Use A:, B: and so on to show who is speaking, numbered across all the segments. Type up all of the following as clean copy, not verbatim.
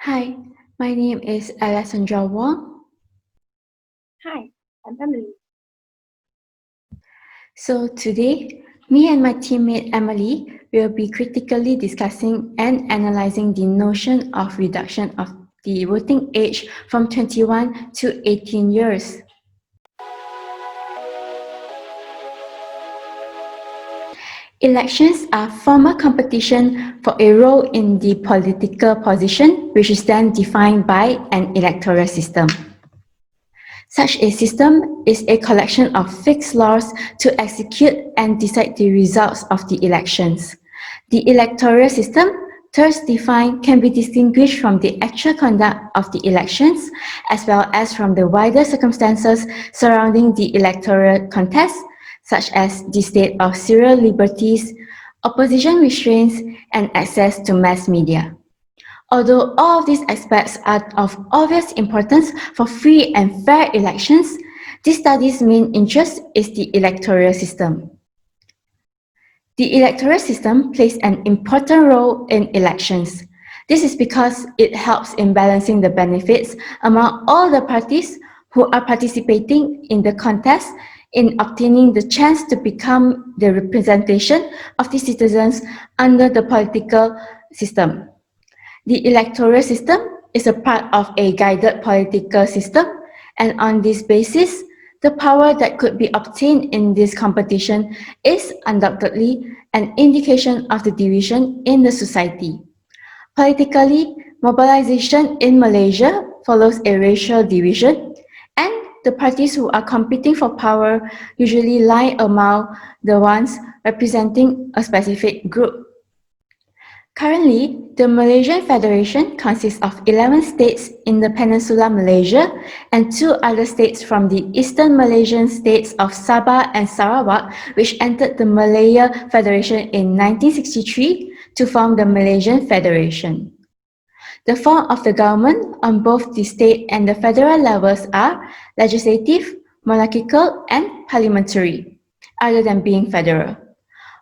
A: Hi, my name is Alexandra Wong.
B: Hi, I'm Emily.
A: So today, me and my teammate Emily will be critically discussing and analyzing the notion of reduction of the voting age from 21 to 18 years. Elections are formal competition for a role in the political position, which is then defined by an electoral system. Such a system is a collection of fixed laws to execute and decide the results of the elections. The electoral system, thus defined, can be distinguished from the actual conduct of the elections, as well as from the wider circumstances surrounding the electoral contest, such as the state of civil liberties, opposition restraints, and access to mass media. Although all of these aspects are of obvious importance for free and fair elections, this study's main interest is the electoral system. The electoral system plays an important role in elections. This is because it helps in balancing the benefits among all the parties who are participating in the contest in obtaining the chance to become the representation of the citizens under the political system. The electoral system is a part of a guided political system, and on this basis, the power that could be obtained in this competition is undoubtedly an indication of the division in the society. Politically, mobilization in Malaysia follows a racial division, and the parties who are competing for power usually lie among the ones representing a specific group. Currently, the Malaysian Federation consists of 11 states in the Peninsular Malaysia and 2 other states from the eastern Malaysian states of Sabah and Sarawak, which entered the Malaya Federation in 1963 to form the Malaysian Federation. The form of the government on both the state and the federal levels are legislative, monarchical, and parliamentary, other than being federal.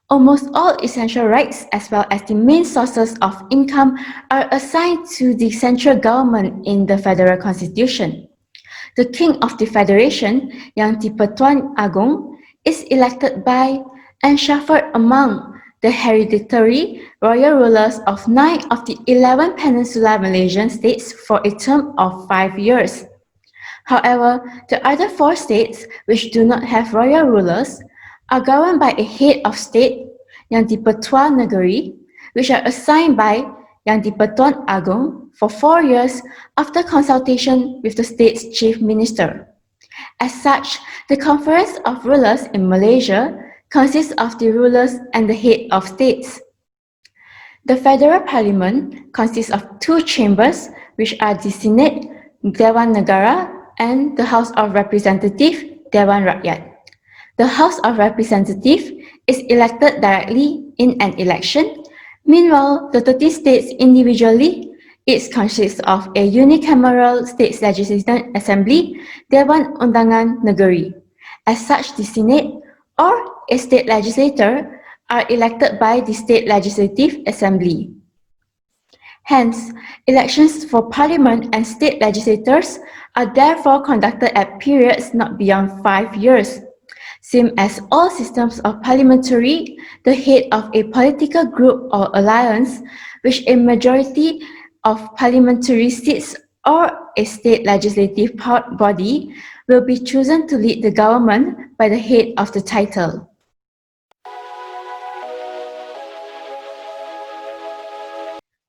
A: Almost all essential rights as well as the main sources of income are assigned to the central government in the federal constitution. The king of the federation, Yang di-Pertuan Agong, is elected by and shuffled among the hereditary royal rulers of 9 of the 11 peninsular Malaysian states for a term of 5 years. However, the other 4 states, which do not have royal rulers, are governed by a head of state, Yang di-Pertuan Negeri, which are assigned by Yang di-Pertuan Agong for 4 years after consultation with the state's chief minister. As such, the Conference of Rulers in Malaysia consists of the rulers and the head of states. The Federal Parliament consists of 2 chambers, which are the Senate, Dewan Negara, and the House of Representatives, Dewan Rakyat. The House of Representatives is elected directly in an election. Meanwhile, the 30 states individually, it consists of a unicameral States Legislative Assembly, Dewan Undangan Negeri. As such, the Senate or a state legislator are elected by the State Legislative Assembly. Hence, elections for parliament and state legislators are therefore conducted at periods not beyond 5 years. Same as all systems of parliamentary, the head of a political group or alliance, which a majority of parliamentary seats or a state legislative body will be chosen to lead the government by the head of the title.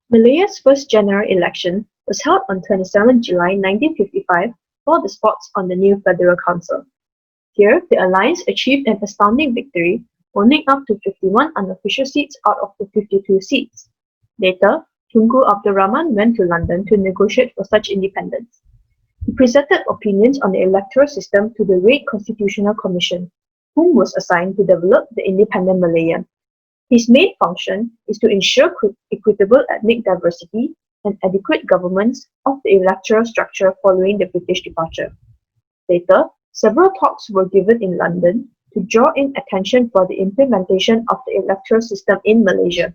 B: Malaya's first general election was held on 27 July 1955 for the spots on the new Federal Council. Here, the alliance achieved an astounding victory, owning up to 51 unofficial seats out of the 52 seats. Later, Tunku Abdul Rahman went to London to negotiate for such independence. He presented opinions on the electoral system to the Red Constitutional Commission, whom was assigned to develop the independent Malaya. His main function is to ensure equitable ethnic diversity and adequate governance of the electoral structure following the British departure. Later, several talks were given in London to draw in attention for the implementation of the electoral system in Malaysia.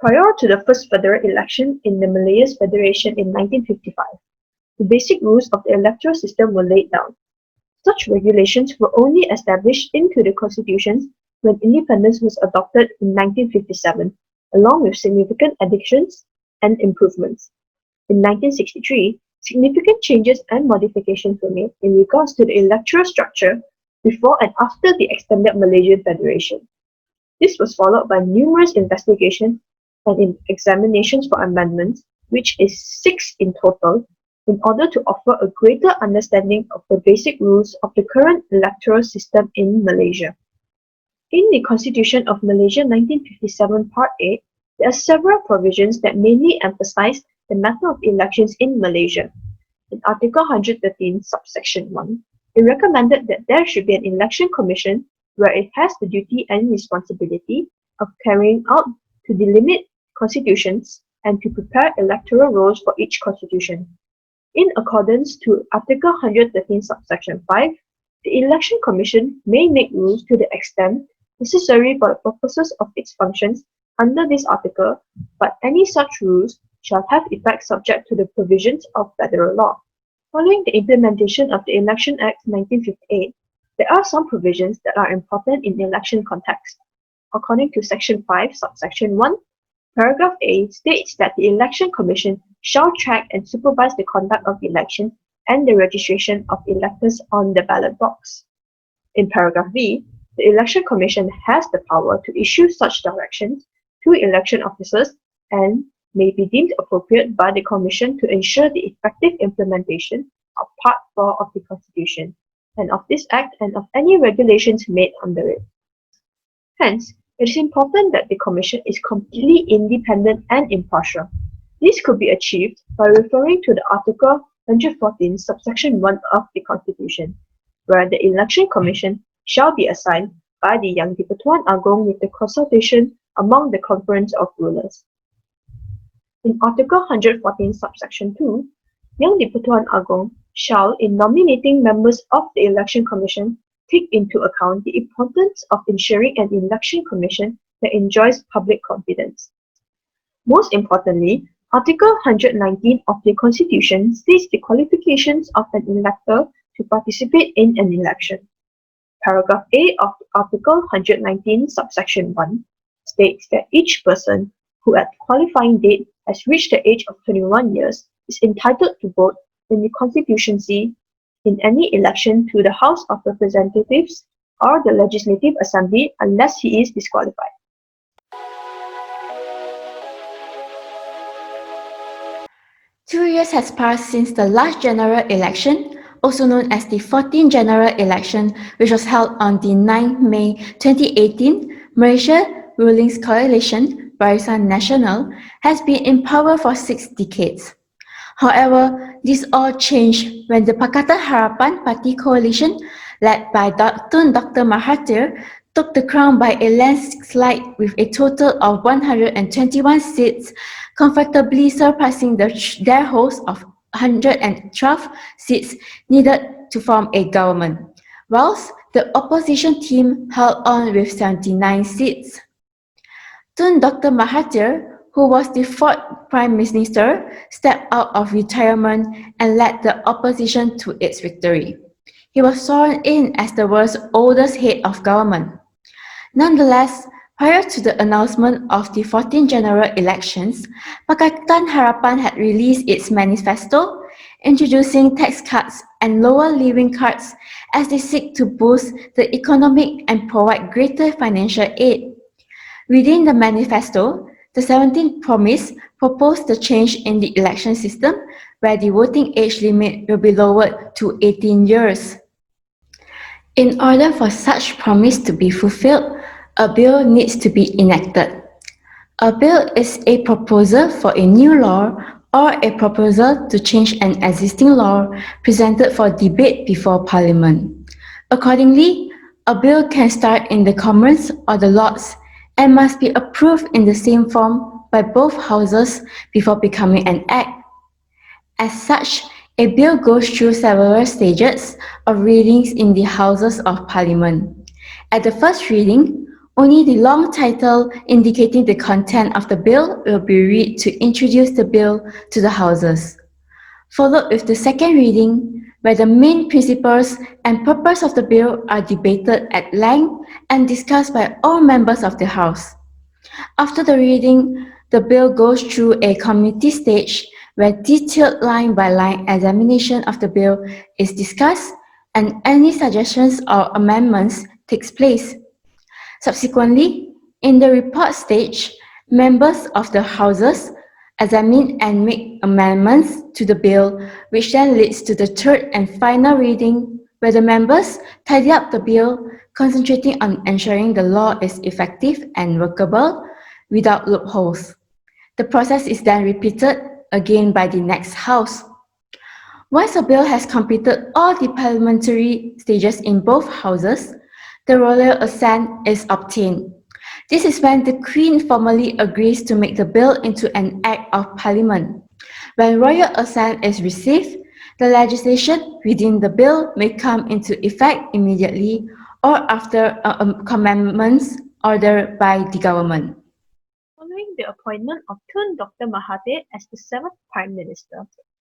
B: Prior to the first federal election in the Malayas Federation in 1955, the basic rules of the electoral system were laid down. Such regulations were only established into the constitutions when independence was adopted in 1957, along with significant additions and improvements. In 1963, significant changes and modifications were made in regards to the electoral structure before and after the extended Malaysian Federation. This was followed by numerous investigations and examinations for amendments, which is 6 in total, in order to offer a greater understanding of the basic rules of the current electoral system in Malaysia. In the Constitution of Malaysia 1957 Part 8, there are several provisions that mainly emphasize the matter of elections in Malaysia. In Article 113, subsection 1, it recommended that there should be an election commission where it has the duty and responsibility of carrying out to delimit constitutions and to prepare electoral rolls for each constitution. In accordance to Article 113, subsection 5, the Election Commission may make rules to the extent necessary for the purposes of its functions under this article, but any such rules shall have effect subject to the provisions of federal law. Following the implementation of the Election Act 1958, there are some provisions that are important in the election context. According to Section 5, subsection 1, Paragraph A states that the Election Commission shall track and supervise the conduct of elections and the registration of electors on the ballot box. In Paragraph B, the Election Commission has the power to issue such directions to election officers and may be deemed appropriate by the Commission to ensure the effective implementation of Part 4 of the Constitution and of this Act and of any regulations made under it. Hence, it is important that the Commission is completely independent and impartial. This could be achieved by referring to the Article 114, subsection 1 of the Constitution, where the Election Commission shall be assigned by the Yang di-Pertuan Agong with the consultation among the Conference of Rulers. In Article 114, subsection 2, Yang di-Pertuan Agong shall, in nominating members of the Election Commission, take into account the importance of ensuring an election commission that enjoys public confidence. Most importantly, Article 119 of the Constitution states the qualifications of an elector to participate in an election. Paragraph A of Article 119, subsection 1, states that each person who at qualifying date has reached the age of 21 years is entitled to vote in the constituency in any election to the House of Representatives or the Legislative Assembly unless he is disqualified.
A: Two years has passed since the last general election, also known as the 14th general election, which was held on the 9th May 2018. Malaysia Rulings Coalition, Barisan Nasional, has been in power for 6 decades. However, this all changed when the Pakatan Harapan Party coalition, led by Dr. Mahathir, took the crown by a landslide with a total of 121 seats, comfortably surpassing their host of 112 seats needed to form a government, whilst the opposition team held on with 79 seats. Tun Dr. Mahathir, who was the 4th Prime Minister, stepped out of retirement and led the opposition to its victory. He was sworn in as the world's oldest head of government. Nonetheless, prior to the announcement of the 14th general elections, Pakatan Harapan had released its manifesto, introducing tax cuts and lower living cuts as they seek to boost the economic and provide greater financial aid. Within the manifesto, the 17th promise proposed the change in the election system where the voting age limit will be lowered to 18 years. In order for such promise to be fulfilled, a bill needs to be enacted. A bill is a proposal for a new law or a proposal to change an existing law presented for debate before Parliament. Accordingly, a bill can start in the Commons or the Lords and must be approved in the same form by both houses before becoming an act. As such, a bill goes through several stages of readings in the Houses of Parliament. At the first reading, Only the long title indicating the content of the bill will be read to introduce the bill to the Houses, followed with the second reading, where the main principles and purpose of the bill are debated at length and discussed by all members of the House. After the reading, the bill goes through a committee stage where detailed line-by-line examination of the bill is discussed and any suggestions or amendments takes place. Subsequently, in the report stage, members of the Houses examine and make amendments to the bill, which then leads to the third and final reading, where the members tidy up the bill, concentrating on ensuring the law is effective and workable without loopholes. The process is then repeated again by the next House. Once a bill has completed all the parliamentary stages in both houses, the royal assent is obtained. This is when the Queen formally agrees to make the bill into an Act of Parliament. When royal assent is received, the legislation within the bill may come into effect immediately or after a commandments ordered by the government.
B: Following the appointment of Tun Dr. Mahathir as the seventh Prime Minister,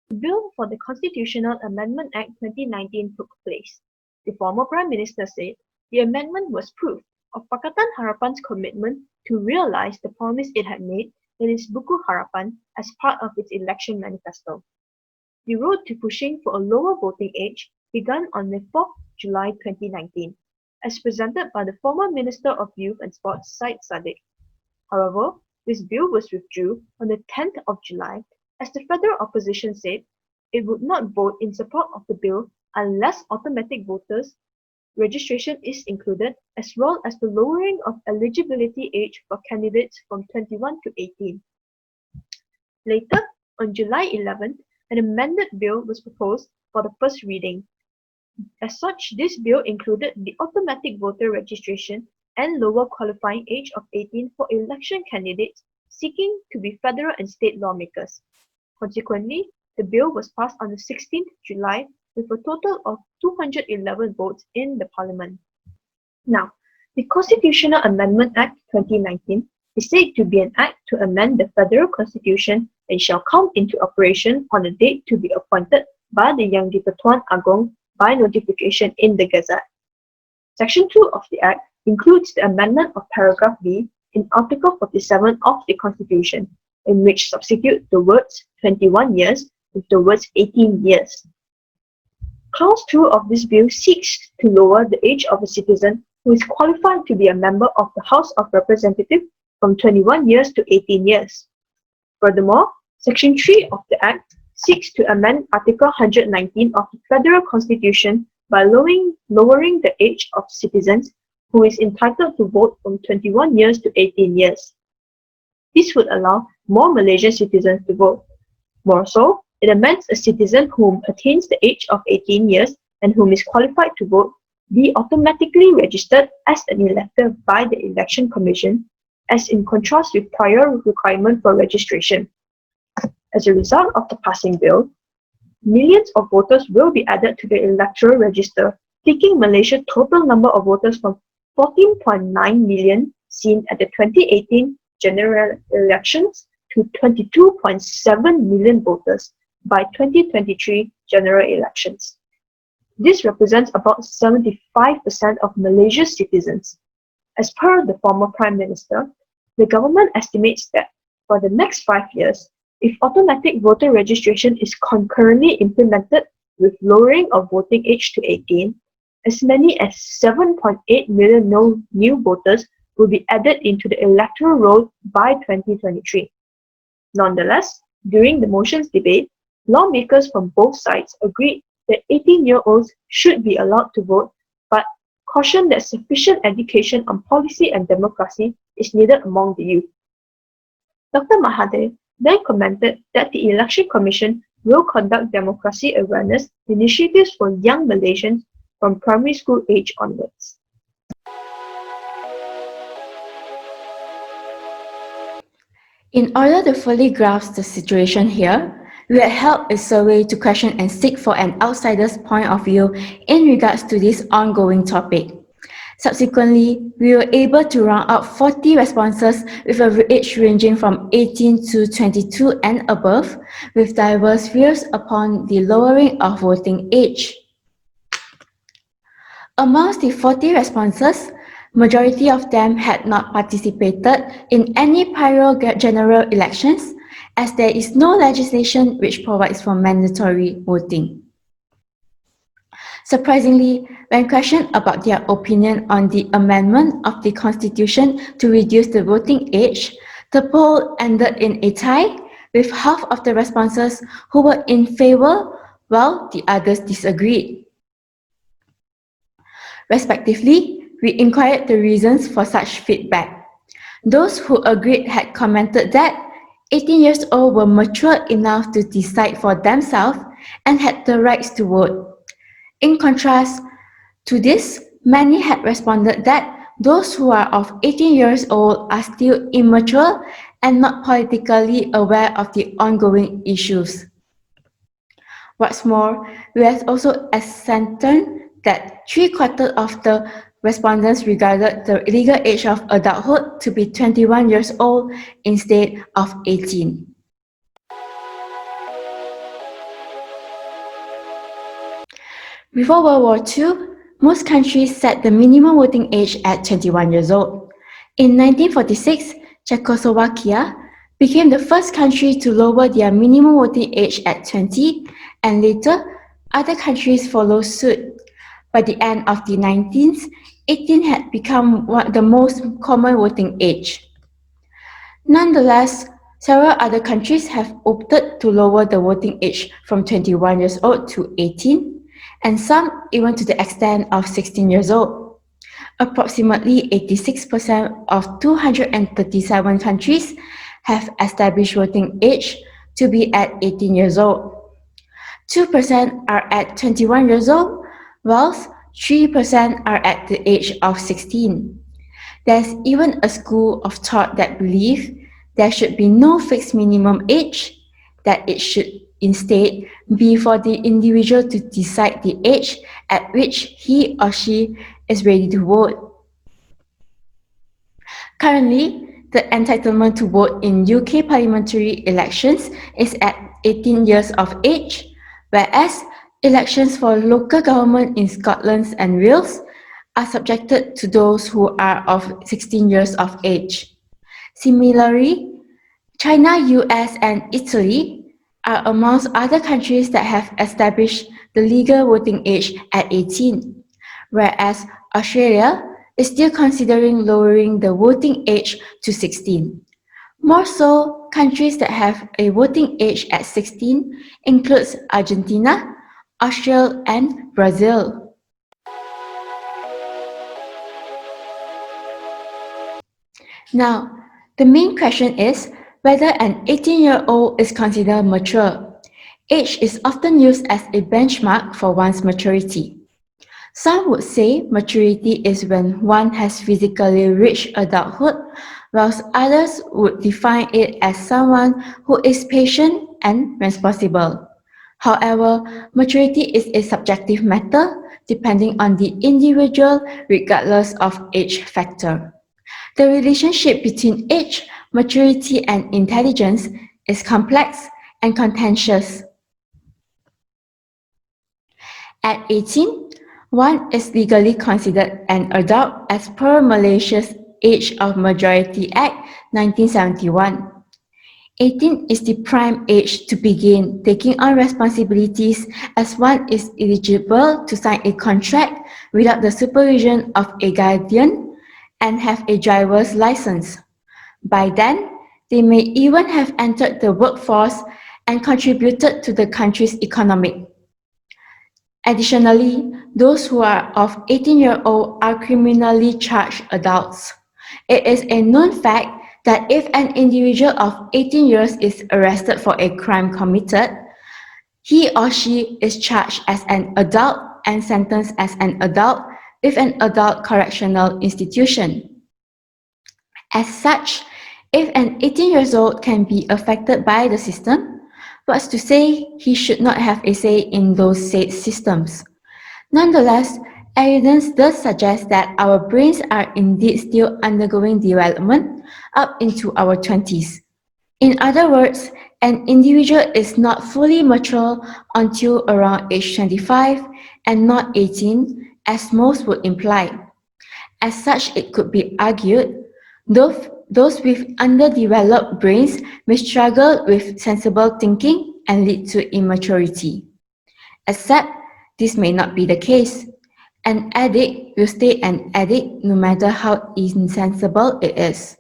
B: the bill for the Constitutional Amendment Act 2019 took place. The former Prime Minister said the amendment was proof of Pakatan Harapan's commitment to realize the promise it had made in its Buku Harapan as part of its election manifesto. The road to pushing for a lower voting age began on the 4th July 2019, as presented by the former Minister of Youth and Sports Said Sadiq. However, this bill was withdrew on the 10th of July as the federal opposition said it would not vote in support of the bill unless automatic voters registration is included, as well as the lowering of eligibility age for candidates from 21 to 18. Later, on July 11th, an amended bill was proposed for the first reading. As such, this bill included the automatic voter registration and lower qualifying age of 18 for election candidates seeking to be federal and state lawmakers. Consequently, the bill was passed on the 16th July with a total of 211 votes in the parliament. Now, the Constitutional Amendment Act 2019 is said to be an act to amend the federal constitution and shall come into operation on a date to be appointed by the Yang di-Pertuan Agong by notification in the Gazette. Section 2 of the Act includes the amendment of paragraph B in Article 47 of the Constitution, in which substitute the words 21 years with the words 18 years. Clause 2 of this bill seeks to lower the age of a citizen who is qualified to be a member of the House of Representatives from 21 years to 18 years. Furthermore, Section 3 of the Act seeks to amend Article 119 of the Federal Constitution by lowering the age of citizens who is entitled to vote from 21 years to 18 years. This would allow more Malaysian citizens to vote. More so, it amends a citizen whom attains the age of 18 years and whom is qualified to vote be automatically registered as an elector by the Election Commission, as in contrast with prior requirement for registration. As a result of the passing bill, millions of voters will be added to the electoral register, taking Malaysia's total number of voters from 14.9 million seen at the 2018 general elections to 22.7 million voters by 2023 general elections. This represents about 75% of Malaysia's citizens. As per the former Prime Minister, the government estimates that for the next 5 years, if automatic voter registration is concurrently implemented with lowering of voting age to 18, as many as 7.8 million new voters will be added into the electoral roll by 2023. Nonetheless, during the motions debate, lawmakers from both sides agreed that 18-year-olds should be allowed to vote, but cautioned that sufficient education on policy and democracy is needed among the youth. Dr. Mahathir then commented that the Election Commission will conduct democracy awareness initiatives for young Malaysians from primary school age onwards.
A: In order to fully grasp the situation here, we had held a survey to question and seek for an outsider's point of view in regards to this ongoing topic. Subsequently, we were able to round out 40 responses with a age ranging from 18 to 22 and above, with diverse views upon the lowering of voting age. Amongst the 40 responses, majority of them had not participated in any prior general elections, as there is no legislation which provides for mandatory voting. Surprisingly, when questioned about their opinion on the amendment of the Constitution to reduce the voting age, the poll ended in a tie, with half of the responses who were in favor, while the others disagreed. Respectively, we inquired the reasons for such feedback. Those who agreed had commented that 18 years old were mature enough to decide for themselves and had the rights to vote. In contrast to this, many had responded that those who are of 18 years old are still immature and not politically aware of the ongoing issues. What's more, we have also ascertained that 3/4 of the respondents regarded the legal age of adulthood to be 21 years old instead of 18. Before World War II, most countries set the minimum voting age at 21 years old. In 1946, Czechoslovakia became the first country to lower their minimum voting age at 20, and later, other countries followed suit. By the end of the 19th, 18 had become the most common voting age. Nonetheless, several other countries have opted to lower the voting age from 21 years old to 18, and some even to the extent of 16 years old. Approximately 86% of 237 countries have established voting age to be at 18 years old. 2% are at 21 years old, whilst 3% are at the age of 16. There's even a school of thought that believes there should be no fixed minimum age, that it should instead be for the individual to decide the age at which he or she is ready to vote. Currently, the entitlement to vote in UK parliamentary elections is at 18 years of age, whereas elections for local government in Scotland and Wales are subjected to those who are of 16 years of age. Similarly, China, US, and Italy are amongst other countries that have established the legal voting age at 18, whereas Australia is still considering lowering the voting age to 16. More so, countries that have a voting age at 16 includes Argentina, Austria, and Brazil. Now, the main question is whether an 18-year-old is considered mature. Age is often used as a benchmark for one's maturity. Some would say maturity is when one has physically reached adulthood, whilst others would define it as someone who is patient and responsible. However, maturity is a subjective matter depending on the individual regardless of age factor. The relationship between age, maturity, and intelligence is complex and contentious. At 18, one is legally considered an adult as per Malaysia's Age of Majority Act 1971. 18 is the prime age to begin taking on responsibilities, as one is eligible to sign a contract without the supervision of a guardian and have a driver's license. By then, they may even have entered the workforce and contributed to the country's economy. Additionally, those who are of 18-year-old are criminally charged adults. It is a known fact that if an individual of 18 years is arrested for a crime committed, he or she is charged as an adult and sentenced as an adult with an adult correctional institution. As such, if an 18 years old can be affected by the system, what's to say he should not have a say in those said systems? Nonetheless, Evidence does suggest that our brains are indeed still undergoing development up into our 20s. In other words, an individual is not fully mature until around age 25 and not 18, as most would imply. As such, it could be argued, those with underdeveloped brains may struggle with sensible thinking and lead to immaturity. Except, this may not be the case. An addict will stay an addict no matter how insensible it is.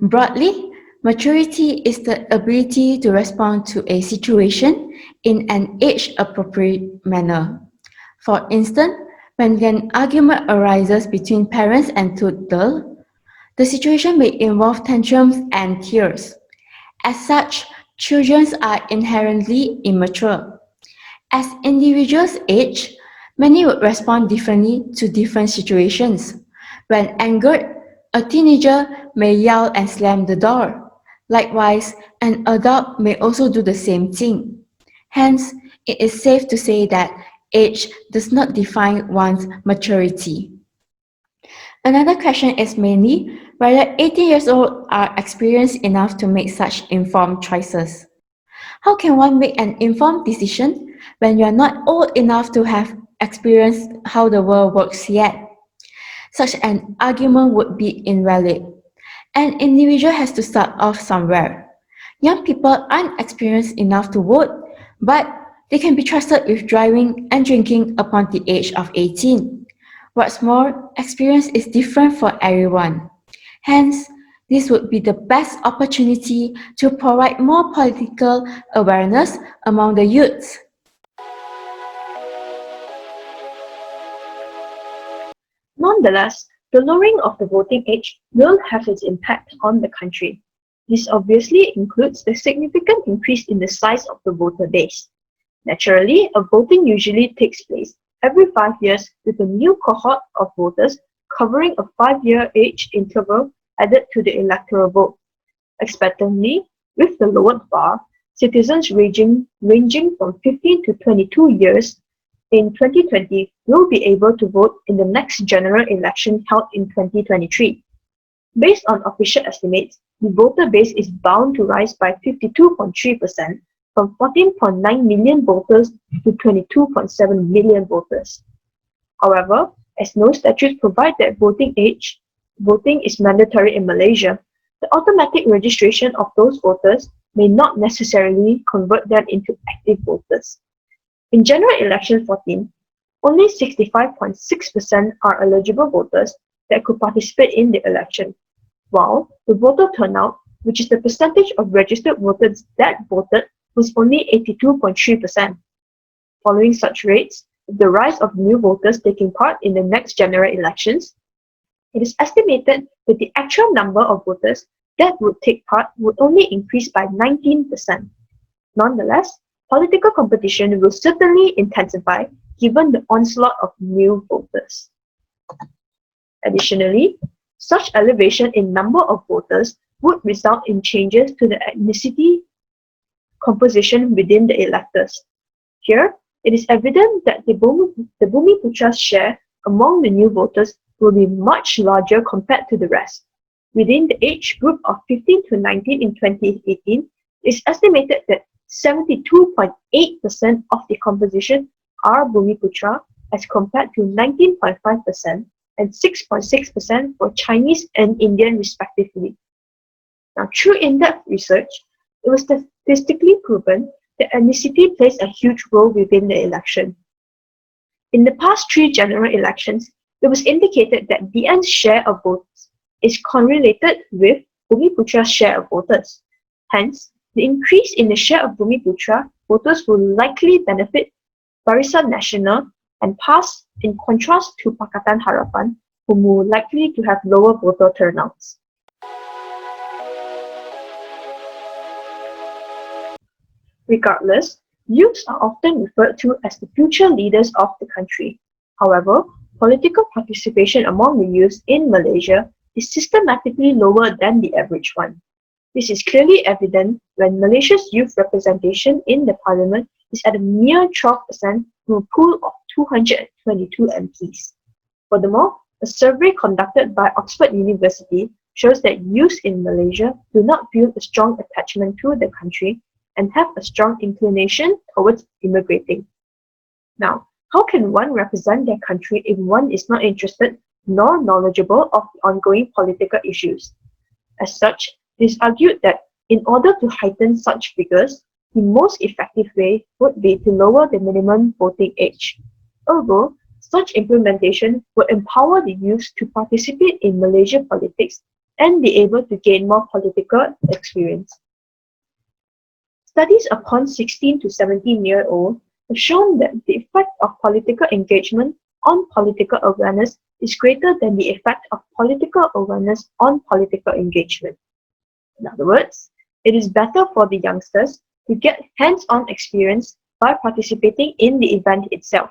A: Broadly, maturity is the ability to respond to a situation in an age-appropriate manner. For instance, when an argument arises between parents and toddler, the situation may involve tantrums and tears. As such, children are inherently immature. As individuals age, many would respond differently to different situations. When angered, a teenager may yell and slam the door. Likewise, an adult may also do the same thing. Hence, it is safe to say that age does not define one's maturity. Another question is mainly whether 18 years old are experienced enough to make such informed choices. How can one make an informed decision when you are not old enough to have experienced how the world works yet? Such an argument would be invalid. An individual has to start off somewhere. Young people aren't experienced enough to vote, but they can be trusted with driving and drinking upon the age of 18. What's more, experience is different for everyone. Hence, this would be the best opportunity to provide more political awareness among the youths.
B: Nonetheless, the lowering of the voting age will have its impact on the country. This obviously includes the significant increase in the size of the voter base. Naturally, a voting usually takes place every 5 years with a new cohort of voters covering a 5-year age interval added to the electoral vote. Expectantly, with the lowered bar, citizens ranging from 15 to 22 years in 2020 will be able to vote in the next general election held in 2023. Based on official estimates, the voter base is bound to rise by 52.3% from 14.9 million voters to 22.7 million voters. However, as no statutes provide that voting is mandatory in Malaysia, the automatic registration of those voters may not necessarily convert them into active voters. In General Election 14, only 65.6% are eligible voters that could participate in the election, while the voter turnout, which is the percentage of registered voters that voted, was only 82.3%. Following such rates, with the rise of new voters taking part in the next general elections, it is estimated that the actual number of voters that would take part would only increase by 19%. Nonetheless, political competition will certainly intensify given the onslaught of new voters. Additionally, such elevation in number of voters would result in changes to the ethnicity composition within the electors. Here, it is evident that the Bumiputra's share among the new voters will be much larger compared to the rest. Within the age group of 15 to 19 in 2018, it is estimated that 72.8% of the composition are Bumiputra as compared to 19.5% and 6.6% for Chinese and Indian respectively. Now, through in-depth research, it was statistically proven that ethnicity plays a huge role within the election. In the past 3 general elections, it was indicated that BN's share of votes is correlated with Bumiputra's share of voters. Hence, the increase in the share of Bumiputra voters will likely benefit Barisan Nasional and pass in contrast to Pakatan Harapan, who will likely to have lower voter turnouts. Regardless, youths are often referred to as the future leaders of the country. However, political participation among the youth in Malaysia is systematically lower than the average one. This is clearly evident when Malaysia's youth representation in the parliament is at a mere 12% from a pool of 222 MPs. Furthermore, a survey conducted by Oxford University shows that youths in Malaysia do not feel a strong attachment to the country and have a strong inclination towards immigrating. Now, how can one represent their country if one is not interested nor knowledgeable of the ongoing political issues? As such, it is argued that in order to heighten such figures, the most effective way would be to lower the minimum voting age. Ergo, such implementation would empower the youth to participate in Malaysian politics and be able to gain more political experience. Studies upon 16 to 17-year-olds have shown that the effect of political engagement on political awareness is greater than the effect of political awareness on political engagement. In other words, it is better for the youngsters to get hands-on experience by participating in the event itself.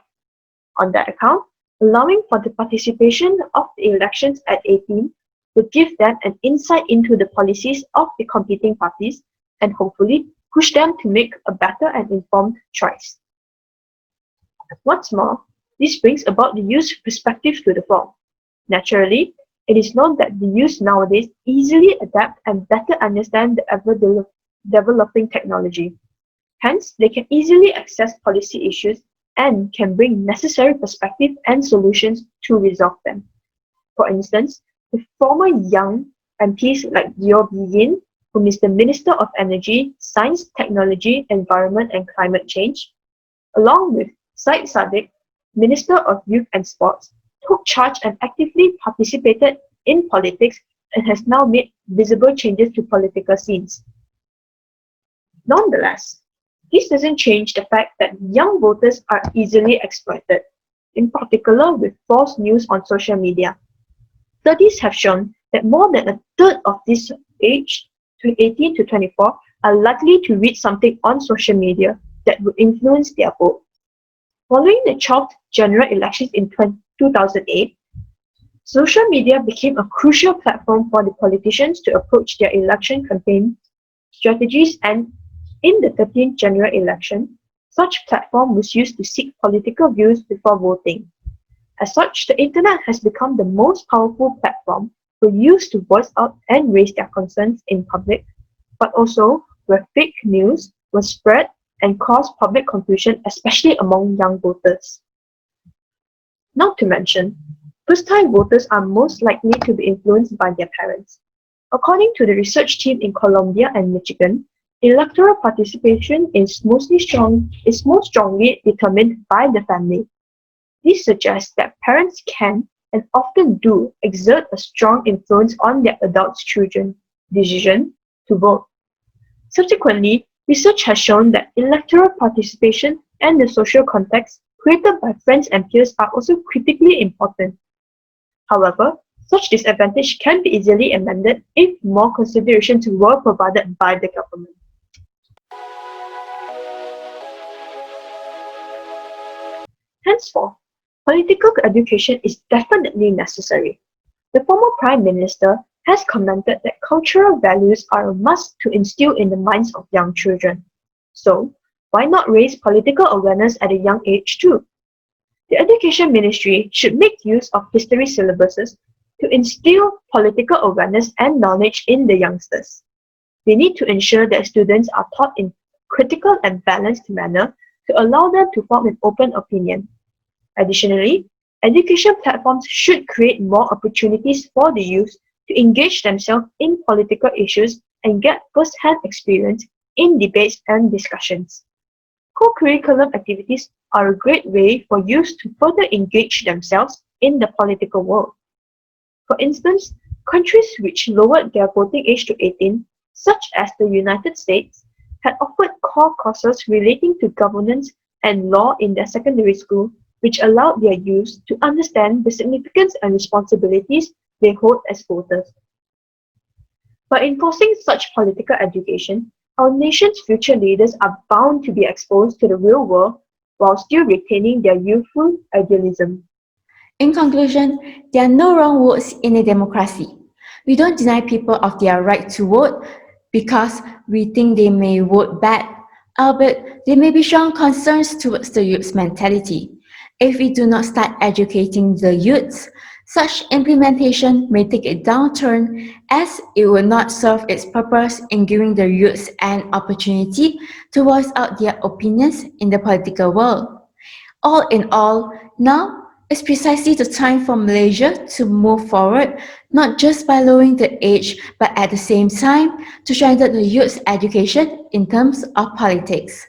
B: On that account, allowing for the participation of the elections at 18 would give them an insight into the policies of the competing parties and hopefully push them to make a better and informed choice. What's more, this brings about the youth's perspective to the fore. Naturally, it is known that the youth nowadays easily adapt and better understand the ever-developing technology. Hence, they can easily access policy issues and can bring necessary perspective and solutions to resolve them. For instance, the former young MPs like Yeo Yin, whom is the Minister of Energy, Science, Technology, Environment and Climate Change, along with Syed Saddiq, Minister of Youth and Sports, took charge and actively participated in politics and has now made visible changes to political scenes. Nonetheless, this doesn't change the fact that young voters are easily exploited, in particular with false news on social media. Studies have shown that more than a third of this age, 18 to 24, are likely to read something on social media that would influence their vote. Following the 12th general elections in 2008, social media became a crucial platform for the politicians to approach their election campaign strategies, and in the 13th general election, such platform was used to seek political views before voting. As such, the internet has become the most powerful platform for youth to voice out and raise their concerns in public, but also where fake news was spread and caused public confusion, especially among young voters. Not to mention, first-time voters are most likely to be influenced by their parents. According to the research team in Colombia and Michigan, electoral participation is most strongly determined by the family. This suggests that parents can and often do exert a strong influence on their adult children's decision to vote. Subsequently, research has shown that electoral participation and the social context created by friends and peers are also critically important. However, such disadvantage can be easily amended if more considerations were provided by the government. Henceforth, political education is definitely necessary. The former Prime Minister has commented that cultural values are a must to instill in the minds of young children. So, why not raise political awareness at a young age too? The Education Ministry should make use of history syllabuses to instill political awareness and knowledge in the youngsters. They need to ensure that students are taught in critical and balanced manner to allow them to form an open opinion. Additionally, education platforms should create more opportunities for the youth to engage themselves in political issues and get first-hand experience in debates and discussions. Co-curriculum activities are a great way for youth to further engage themselves in the political world. For instance, countries which lowered their voting age to 18, such as the United States, had offered core courses relating to governance and law in their secondary school, which allowed their youth to understand the significance and responsibilities they hold as voters. By enforcing such political education, our nation's future leaders are bound to be exposed to the real world while still retaining their youthful idealism.
A: In conclusion, there are no wrong votes in a democracy. We don't deny people of their right to vote because we think they may vote bad, albeit there may be strong concerns towards the youth's mentality. If we do not start educating the youths, such implementation may take a downturn as it will not serve its purpose in giving the youths an opportunity to voice out their opinions in the political world. All in all, now is precisely the time for Malaysia to move forward, not just by lowering the age, but at the same time to strengthen the youth's education in terms of politics.